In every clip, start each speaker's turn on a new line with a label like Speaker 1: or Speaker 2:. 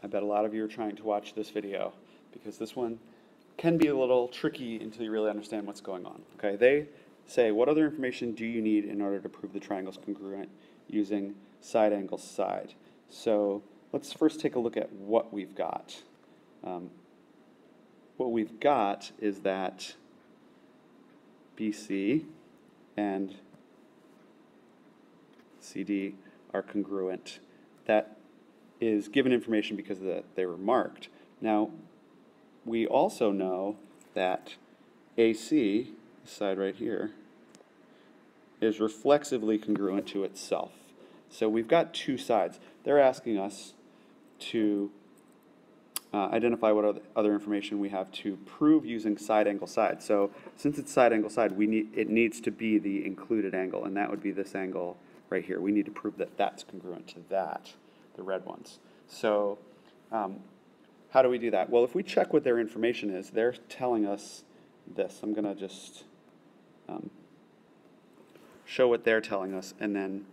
Speaker 1: I bet a lot of you are trying to watch this video because this one can be a little tricky until you really understand what's going on. Okay, they say, what other information do you need in order to prove the triangle's congruent using side angle side? So let's first take a look at what we've got. What we've got is that BC and CD are congruent. That is given information because they were marked. Now, we also know that AC, this side right here, is reflexively congruent to itself. So we've got two sides. They're asking us to identify what other information we have to prove using side angle side. So since it's side angle side, it needs to be the included angle, and that would be this angle right here. We need to prove that that's congruent to that, the red ones. So how do we do that? Well, if we check what their information is, they're telling us this. I'm going to just show what they're telling us, and then,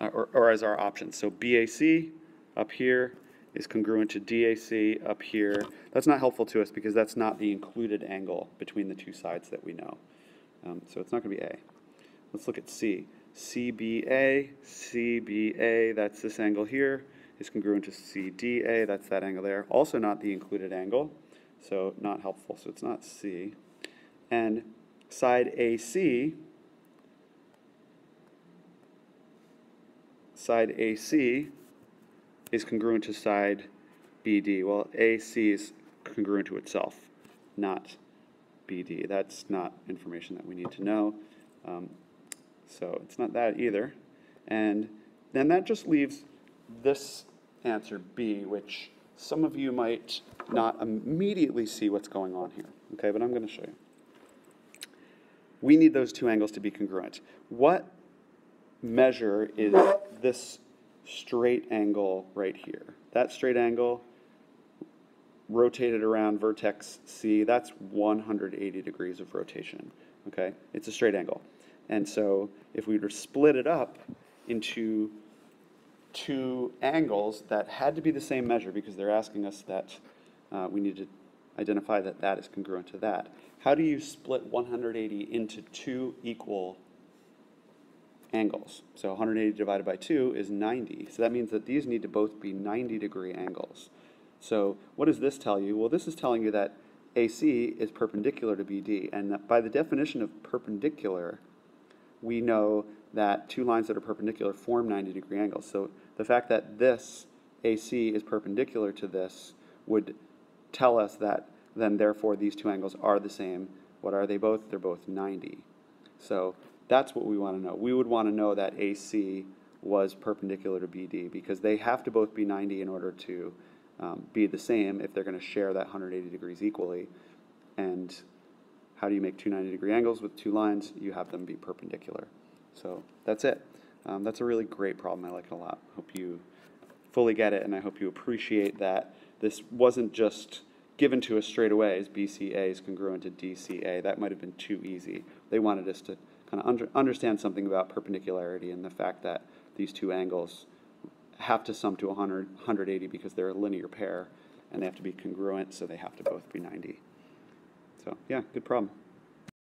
Speaker 1: or as our options. So BAC up here is congruent to DAC up here. That's not helpful to us because that's not the included angle between the two sides that we know. So it's not going to be A. Let's look at C. CBA, that's this angle here, is congruent to CDA, that's that angle there. Also not the included angle, so not helpful, so it's not C. And side AC is congruent to side BD. Well, AC is congruent to itself, not BD. That's not information that we need to know. So it's not that either. And then that just leaves this answer B, which some of you might not immediately see what's going on here. Okay, but I'm going to show you. We need those two angles to be congruent. What measure is this straight angle right here? That straight angle rotated around vertex C, that's 180 degrees of rotation. Okay, it's a straight angle. And so if we were to split it up into two angles that had to be the same measure because they're asking us that we need to identify that that is congruent to that. How do you split 180 into two equal angles? So 180 divided by 2 is 90. So that means that these need to both be 90-degree angles. So what does this tell you? Well, this is telling you that AC is perpendicular to BD. And that by the definition of perpendicular, we know that two lines that are perpendicular form 90-degree angles. So the fact that this AC is perpendicular to this would tell us that then therefore these two angles are the same. What are they both? They're both 90. So that's what we want to know. We would want to know that AC was perpendicular to BD because they have to both be 90 in order to be the same if they're going to share that 180 degrees equally. And how do you make two 90-degree angles with two lines? You have them be perpendicular. So that's it. That's a really great problem. I like it a lot. Hope you fully get it, and I hope you appreciate that this wasn't just given to us straight away as BCA is congruent to DCA. That might have been too easy. They wanted us to kind of understand something about perpendicularity and the fact that these two angles have to sum to 180 because they're a linear pair, and they have to be congruent, so they have to both be 90. So yeah, good problem.